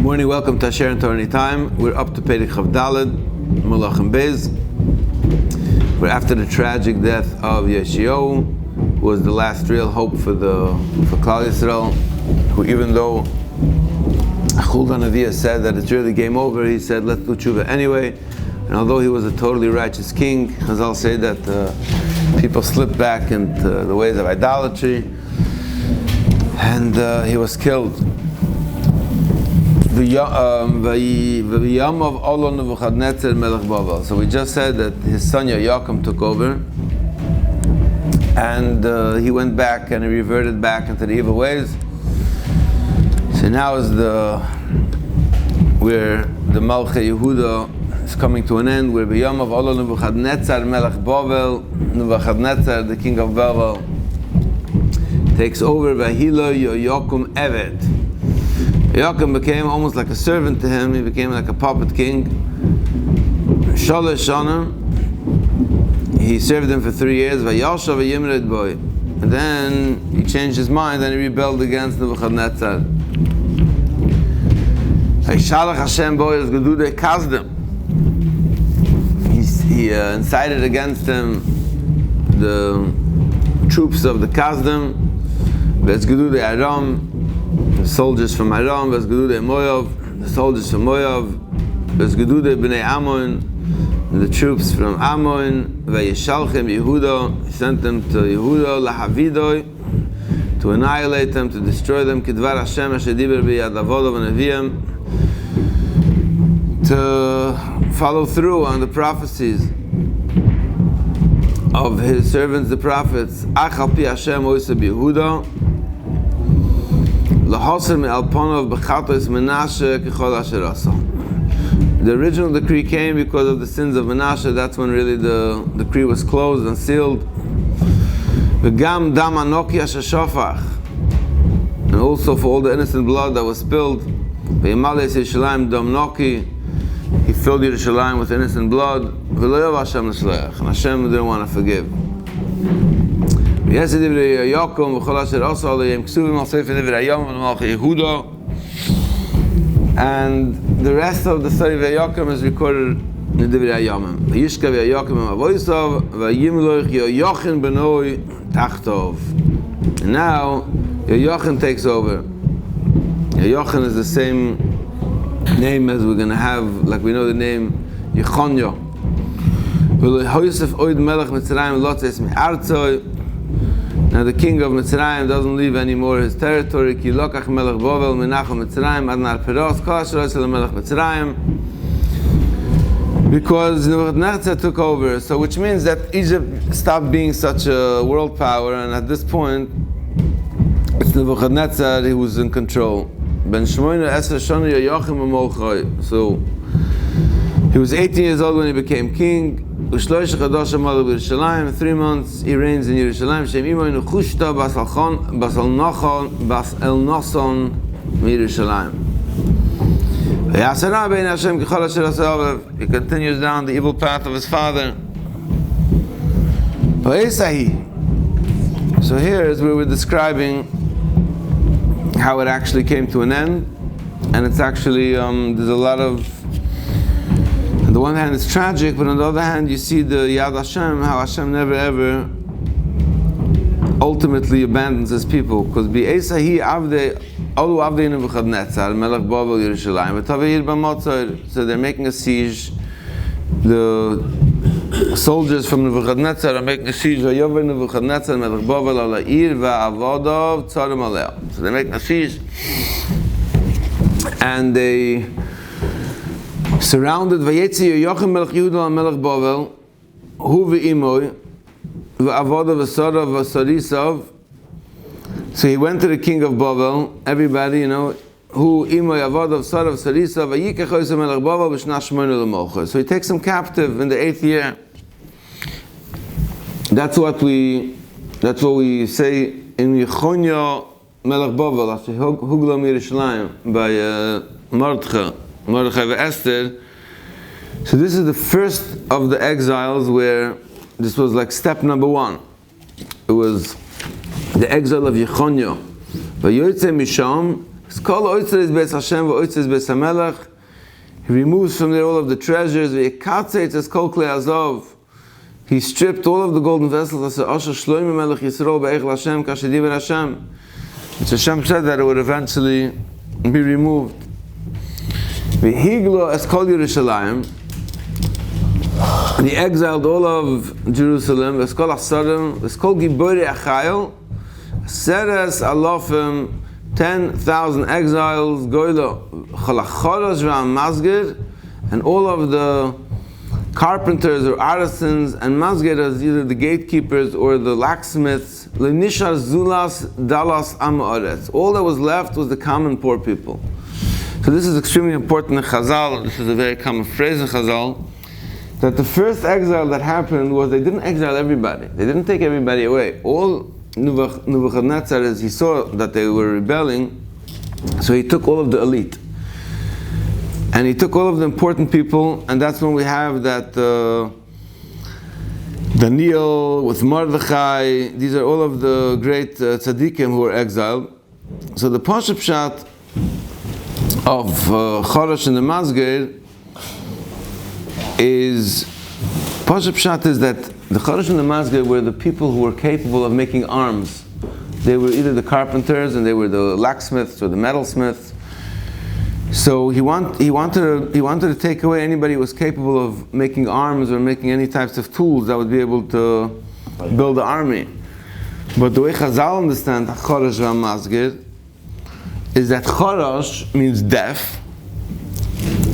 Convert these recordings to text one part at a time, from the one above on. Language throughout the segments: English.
Morning, welcome to Asher and Torah Anytime. We're up to Perek Chav Daled, Melachim Bez. We're after the tragic death of Yeshayahu, who was the last real hope for Klal Yisrael, who even though Chuldan Aviyah said that it's really game over, he said let's do tshuva anyway. And although he was a totally righteous king, Chazal say that people slipped back into the ways of idolatry, and he was killed. So we just said that his son Yaakov took over, and he went back and he reverted back into the evil ways. So now is where the Malchei Yehuda is coming to an end, where B'yom of Olo Nebuchadnezzar Melech Bavel, Nebuchadnezzar, the king of Babel, takes over. Vahilo Yaakov Eved. Yaakov became almost like a servant to him. He became like a puppet king. Shalosh Shana, he served him for 3 years. Vayashav v'yimred boy, and then he changed his mind and he rebelled against Nebuchadnezzar. Shalach Hashem boy is gedude kazdem. He incited against him the troops of the Kazdem. V'ez gedude Aram, the soldiers from Aram. V'ez gedude Moav, the soldiers from Moav. V'ez gedude b'nei Ammon, the troops from Ammon. V'yeshalchem Yehuda, he sent them to Yehuda lahavidoi, to annihilate them, to destroy them. Kidvar Hashem asher diber b'yad avodav v'neviim, to follow through on the prophecies of his servants, the prophets. Achal pi Hashem oisa b'Yehuda, lahoser me'alponov b'chatos Menashe kechol asher asa. The original decree came because of the sins of Menashe. That's when really the decree was closed and sealed. V'gam dam anoki asher shofach, and also for all the innocent blood that was spilled. V'yimales Yerushalayim dam noki, he filled Yerushalayim with innocent blood. V'lo yav Hashem l'shleach, and Hashem didn't want to forgive. V'yesed divrei Yaakov v'chol asher asa alayim ksuvim al sefer divrei Yom v'malchei Yehuda. And the rest of the story of Yaakov is recorded in Divrei Yomim. V'yishkav Yaakov ma'avosav v'yimloich Yoyachin benoi tachtov. And now Yoyachin takes over. Yoyachin is the same name as we're going to have, like we know the name Yechonyo. Now the king of Mitzrayim doesn't leave anymore his territory. Ki lokach melech Bavel menachal Mitzrayim ad nar peros kol asher osel melech Mitzrayim, because Nebuchadnezzar took over. So which means that Egypt stopped being such a world power, and at this point it's Nebuchadnezzar who was in control. Ben Shmoyna Esra Shana Yoyachim Amolchoi. So he was 18 years old when he became king. 3 months he reigns in Yerushalayim. Shem imo Nechushta Bas El Noson Yerushalayim. He continues down the evil path of his father. So here is where we're describing how it actually came to an end, and it's actually there's a lot of, on the one hand it's tragic, but on the other hand you see the Yad Hashem, how Hashem never ever ultimately abandons his people, because B'Esahi Avdei Olu Avdei Nebuchadnezzar Melech Bavel Yerushalayim V'Tavei B'Motzor. So they're making a siege. The soldiers from Nebuchadnezzar are making a siege. V'Yover Nebuchadnezzar Melech Bavel Al Ha'ir V'Avodav Tzarim Aleh. So they're making a siege, and they surrounded Vayetzi Yochim Melech Yehuda Melech Bavel Hu V'Imoy V'Avodav V'Sorav V'Sorisav. So he went to the king of Babel, everybody, who Imoy Avodav Sorav Sorisav Vayikach Oisem Melech Bavel B'Shna Shmoyna L'Mocha. So he takes them captive in the 8th year. That's what we say in Yechonya Melech Bavel, after Hugla Yerushalayim by Mordechai Esther. So this is the first of the exiles, where this was like step number 1. It was the exile of Yechonya. Vayotze misham Skol oitzer is beis Hashem, v'oitzer is beis HaMelech. He removes from there all of the treasures. V'yekatzetz es kol klei azov. He stripped all of the golden vessels. As Asher Shlomo Melech Yisrael be'echel Hashem, kasher diber Hashem. Which Hashem said that it would eventually be removed. V'higlo es kol Yerushalayim. And he exiled all of Jerusalem. V'es kol asarim, v'es kol giborei achayil. Seres alofim, 10,000 exiles, goylo chalachoros v'amazgir, and all of the carpenters or artisans and mazgeras, either the gatekeepers or the locksmiths, lenishar zulas dalas am haaretz. All that was left was the common poor people. So this is extremely important in Chazal. This is a very common phrase in Chazal, that the first exile that happened was they didn't exile everybody. They didn't take everybody away. All Nebuchadnezzar, as he saw that they were rebelling, so he took all of the elite. And he took all of the important people, and that's when we have that Daniel with Mordechai. These are all of the great tzaddikim who were exiled. So the Pashup Pshat of Choresh and the Masger is, Pashup Pshat is that the Choresh and the Masger were the people who were capable of making arms. They were either the carpenters and they were the locksmiths or the metalsmiths. So he wanted to take away anybody who was capable of making arms or making any types of tools that would be able to build an army. But the way Chazal understand Choresh v'Masger is that Choresh means deaf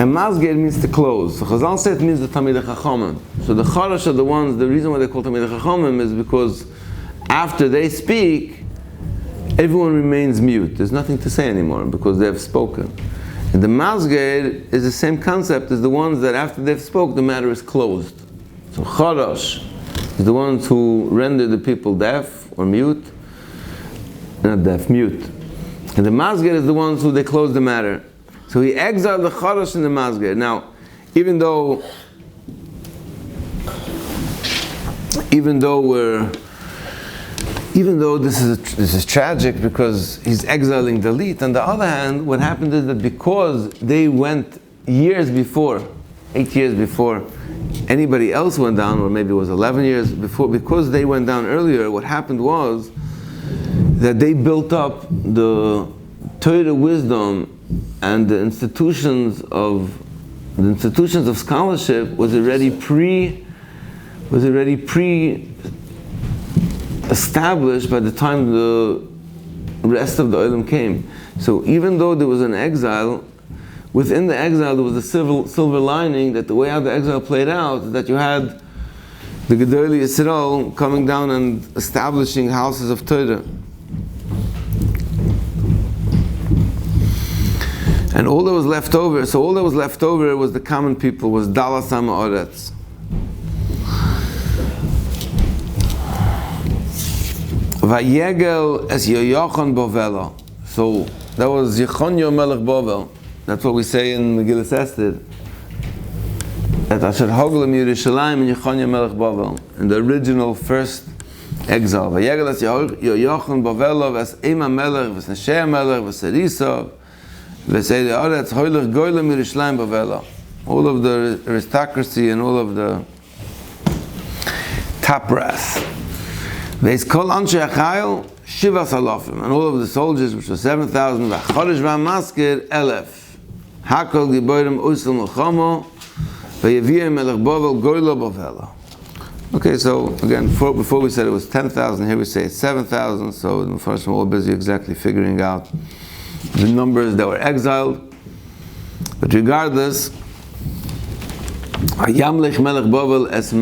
and Masger means to close. So Chazal said it means the Talmidei Chachamim. So the Choresh are the ones, the reason why they call Talmidei Chachamim is because after they speak, everyone remains mute. There's nothing to say anymore because they have spoken. And the Masger is the same concept as the ones that after they've spoke, the matter is closed. So Choresh is the ones who render the people deaf or mute. Not deaf, mute. And the Masger is the ones who they close the matter. So he exiled the Choresh and the Masger. Now, even though this is tragic because he's exiling the elite, on the other hand, what happened is that because they went years before, 8 years before anybody else went down, or maybe it was 11 years before, because they went down earlier, what happened was that they built up the Torah wisdom and the institutions of scholarship was already established by the time the rest of the Olam came. So even though there was an exile, within the exile there was a silver lining, that the way how the exile played out is that you had the Gedolei Yisrael coming down and establishing houses of Torah. And all that was left over, was the common people, was Dalas Am Haaretz. Vayegel es Yoyachon Bovela. So that was Yechonyo Melech Bovel. That's what we say in Megillas Esther. That Asher Hoglam Yerushalayim and Yechonyo Melech Bovel. In the original first exile. Vayegel es Yoyachon Bovela ves Ema Melech ves Neshei Melech ves Erisov ves Eidei Aretz Hoylech Goylem Yerushalayim Bovela. All of the aristocracy and all of the top brass. And all of the soldiers, which were 7,000, okay, so again, before we said it was 10,000, here we say it's 7,000, so the first one we're busy exactly figuring out the numbers that were exiled. But regardless, Yamlech Melech Bovel es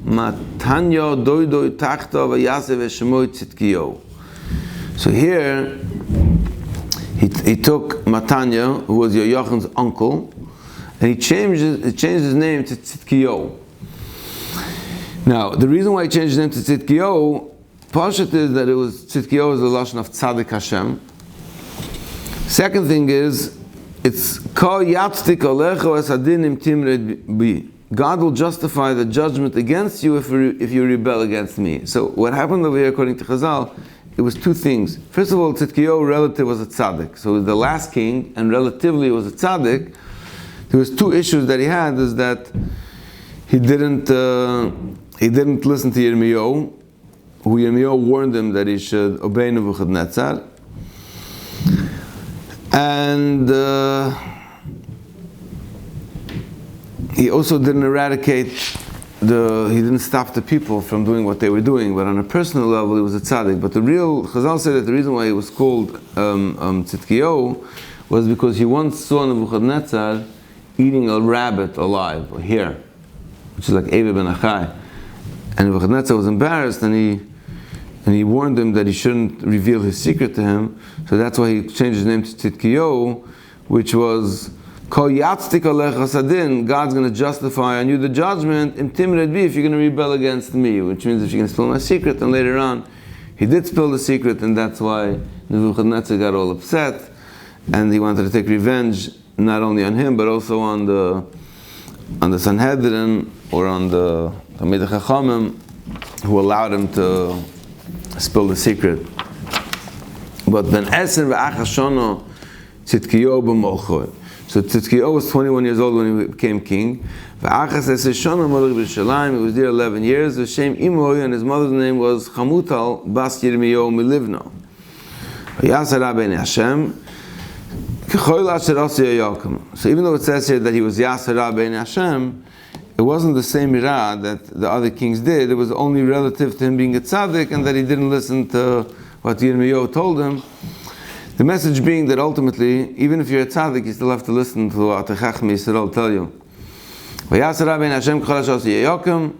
Matanya doidoi tachta v'yasev eshemoi tzidkiyo. So here he took Matanya, who was Yochann's uncle, and he changed his name to Tzidkiyo. Now the reason why he changed his name to Tzidkiyo, Pashat is that it was Tzidkiyo is the lashon of Tzadik Hashem. Second thing is it's Ka Yatztik Alecho Es Adinim Timred Bi. God will justify the judgment against you if you rebel against me. So what happened over here, according to Chazal, it was two things. First of all, Tzidkiyahu relative was a tzaddik. So he was the last king, and relatively was a tzaddik. There was two issues that he had, is that he didn't listen to Yirmiyahu, who Yirmiyahu warned him that he should obey Nebuchadnezzar. And he also didn't he didn't stop the people from doing what they were doing, but on a personal level he was a tzaddik. But Chazal said that the reason why he was called Tzidkiyahu was because he once saw Nebuchadnezzar eating a rabbit alive, or hare, which is like Eva ben Achai. And Nebuchadnezzar was embarrassed, and he warned him that he shouldn't reveal his secret to him. So that's why he changed his name to Tzidkiyahu, which was Kol Yatztik Alecha Sadin. God's going to justify on you the judgment. Intimidate me if you're going to rebel against me, which means if you're going to spill my secret. And later on, he did spill the secret, and that's why Nebuchadnezzar got all upset, and he wanted to take revenge not only on him but also on the Sanhedrin, or on the Talmidei Chachamim, who allowed him to spill the secret. But then Esen ve'achas shana Tzidkiyahu b'molcho. So Tzidkiyahu was 21 years old when he became king. Ve'achas esen shana malach b'Yerushalayim. He was there 11 years. V'shem imo, and his mother's name was Chamutal bas Yirmiyahu milivna. V'yasar rabbeinu Hashem. So even though it says here that he was Yasser Rabbeinu Hashem, it wasn't the same mirah that the other kings did. It was only relative to him being a tzaddik, and that he didn't listen to what Yirmiyahu told him. The message being that ultimately, even if you're a tzaddik, you still have to listen to what the Chachmei Yisrael tell you. Yasser Rabbeinu Hashem k'chol ha'shos yayokim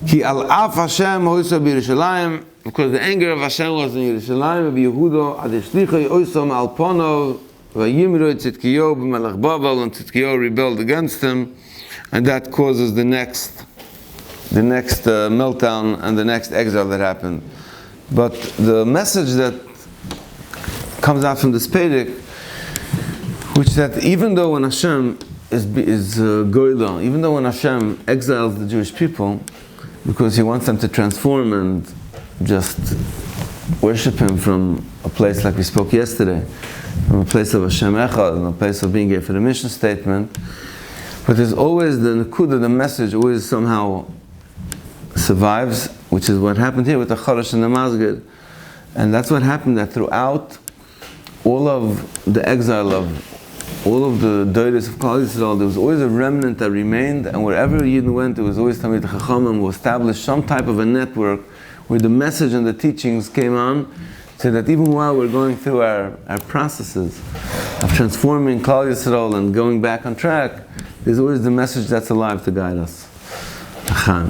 ki al af Hashem hoysa b'Yerushalayim. Because the anger of Hashem was in Yerushalayim, and Yehuda adeshlichai oisam alponov, vayimroi Tzidkiyahu b'melech Bavel, and Tzidkiyahu rebelled against him, and that causes the next meltdown and the next exile that happened. But the message that comes out from this Pedic, which that even though when Hashem is goyla, even though when Hashem exiles the Jewish people, because He wants them to transform and just worship Him from a place like we spoke yesterday, from a place of Hashem Echad, and a place of being here for the mission statement. But there's always the Nakuda, the message always somehow survives, which is what happened here with the Chodesh and the Masgid. And that's what happened, that throughout all of the exile of all of the Doiris of Klal Yisrael, there was always a remnant that remained, and wherever Yidden went, there was always Talmidei Chachamim who established some type of a network where the message and the teachings came on, so that even while we're going through our processes of transforming Klal Yisrael and going back on track, there's always the message that's alive to guide us. Achan.